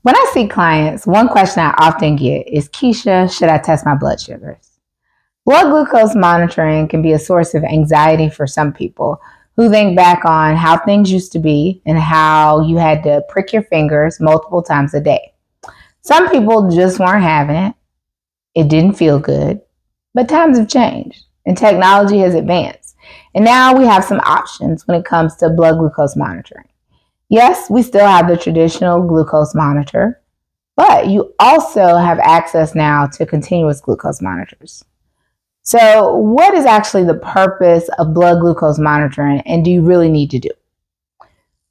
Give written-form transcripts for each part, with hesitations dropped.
When I see clients, one question I often get is, Keisha, should I test my blood sugars? Blood glucose monitoring can be a source of anxiety for some people who think back on how things used to be and how you had to prick your fingers multiple times a day. Some people just weren't having it. It didn't feel good. But times have changed and technology has advanced. And now we have some options when it comes to blood glucose monitoring. Yes, we still have the traditional glucose monitor, but you also have access now to continuous glucose monitors. So, what is actually the purpose of blood glucose monitoring, and do you really need to do it?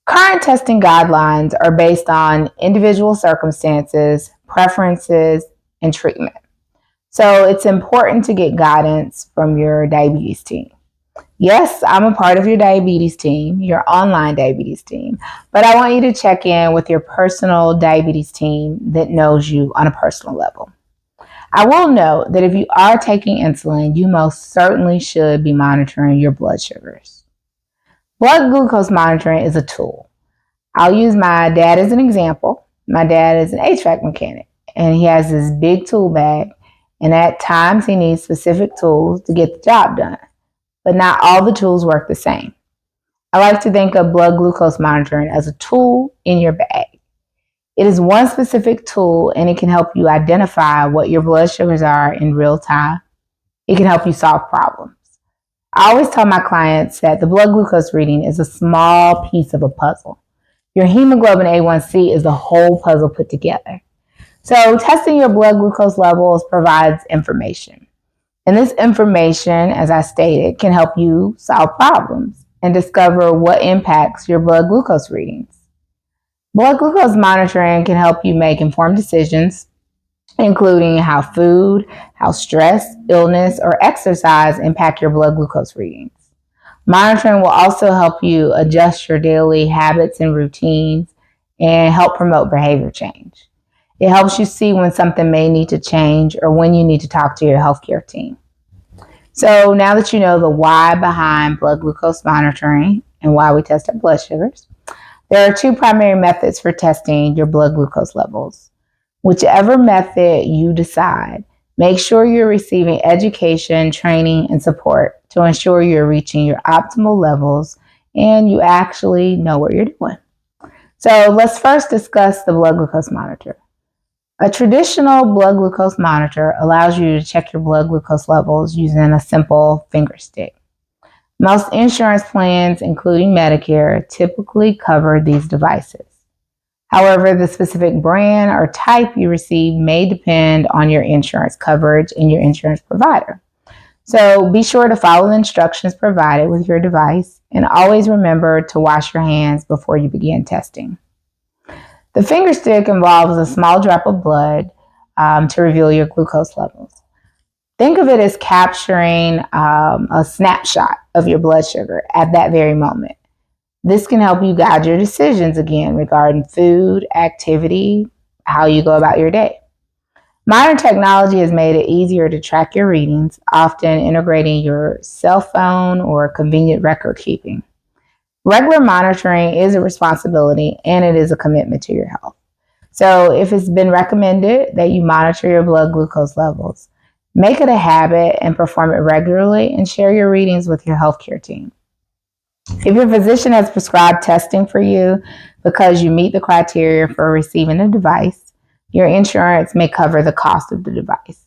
Current testing guidelines are based on individual circumstances, preferences, and treatment. So, it's important to get guidance from your diabetes team. Yes, I'm a part of your diabetes team, your online diabetes team, but I want you to check in with your personal diabetes team that knows you on a personal level. I will note that if you are taking insulin, you most certainly should be monitoring your blood sugars. Blood glucose monitoring is a tool. I'll use my dad as an example. My dad is an HVAC mechanic, and he has this big tool bag, and at times he needs specific tools to get the job done, but not all the tools work the same. I like to think of blood glucose monitoring as a tool in your bag. It is one specific tool, and it can help you identify what your blood sugars are in real time. It can help you solve problems. I always tell my clients that the blood glucose reading is a small piece of a puzzle. Your hemoglobin A1C is the whole puzzle put together. So testing your blood glucose levels provides information. And this information, as I stated, can help you solve problems and discover what impacts your blood glucose readings. Blood glucose monitoring can help you make informed decisions, including how food, how stress, illness, or exercise impact your blood glucose readings. Monitoring will also help you adjust your daily habits and routines and help promote behavior change. It helps you see when something may need to change or when you need to talk to your healthcare team. So now that you know the why behind blood glucose monitoring and why we test our blood sugars, there are two primary methods for testing your blood glucose levels. Whichever method you decide, make sure you're receiving education, training, and support to ensure you're reaching your optimal levels and you actually know what you're doing. So let's first discuss the blood glucose monitor. A traditional blood glucose monitor allows you to check your blood glucose levels using a simple finger stick. Most insurance plans, including Medicare, typically cover these devices. However, the specific brand or type you receive may depend on your insurance coverage and your insurance provider. So be sure to follow the instructions provided with your device and always remember to wash your hands before you begin testing. The finger stick involves a small drop of blood to reveal your glucose levels. Think of it as capturing a snapshot of your blood sugar at that very moment. This can help you guide your decisions again regarding food, activity, how you go about your day. Modern technology has made it easier to track your readings, often integrating your cell phone or convenient record keeping. Regular monitoring is a responsibility and it is a commitment to your health. So if it's been recommended that you monitor your blood glucose levels, make it a habit and perform it regularly and share your readings with your healthcare team. If your physician has prescribed testing for you because you meet the criteria for receiving a device, your insurance may cover the cost of the device.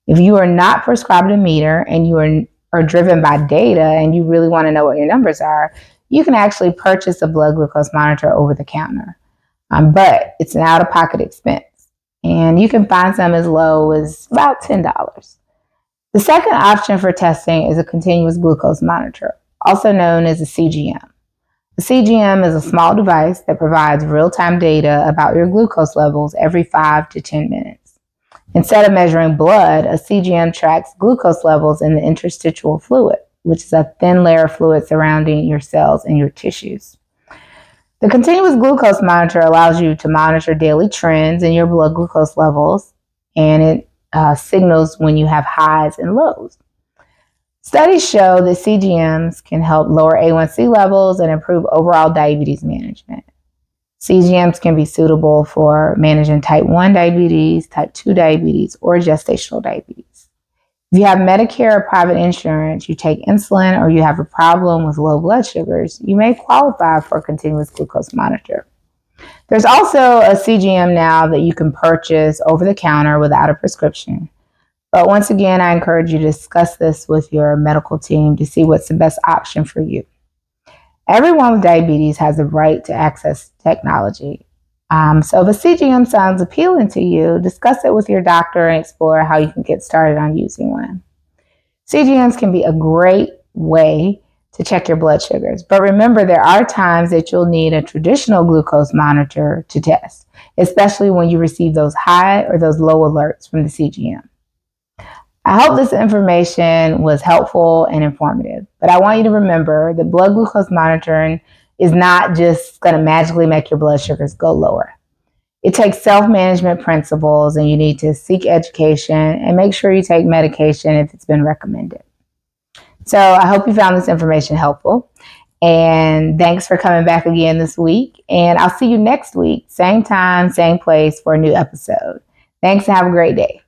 If you are not prescribed a meter and you are driven by data and you really want to know what your numbers are, you can actually purchase a blood glucose monitor over the counter. But it's an out-of-pocket expense. And you can find some as low as about $10. The second option for testing is a continuous glucose monitor, also known as a CGM. The CGM is a small device that provides real-time data about your glucose levels every 5 to 10 minutes. Instead of measuring blood, a CGM tracks glucose levels in the interstitial fluid, which is a thin layer of fluid surrounding your cells and your tissues. The continuous glucose monitor allows you to monitor daily trends in your blood glucose levels, and it signals when you have highs and lows. Studies show that CGMs can help lower A1C levels and improve overall diabetes management. CGMs can be suitable for managing type 1 diabetes, type 2 diabetes, or gestational diabetes. If you have Medicare or private insurance, you take insulin, or you have a problem with low blood sugars, you may qualify for a continuous glucose monitor. There's also a CGM now that you can purchase over the counter without a prescription. But once again, I encourage you to discuss this with your medical team to see what's the best option for you. Everyone with diabetes has the right to access technology. So if a CGM sounds appealing to you, discuss it with your doctor and explore how you can get started on using one. CGMs can be a great way to check your blood sugars, but remember there are times that you'll need a traditional glucose monitor to test, especially when you receive those high or those low alerts from the CGM. I hope this information was helpful and informative, but I want you to remember that blood glucose monitoring is not just going to magically make your blood sugars go lower. It takes self-management principles, and you need to seek education and make sure you take medication if it's been recommended. So I hope you found this information helpful, and thanks for coming back again this week, and I'll see you next week, same time, same place for a new episode. Thanks and have a great day.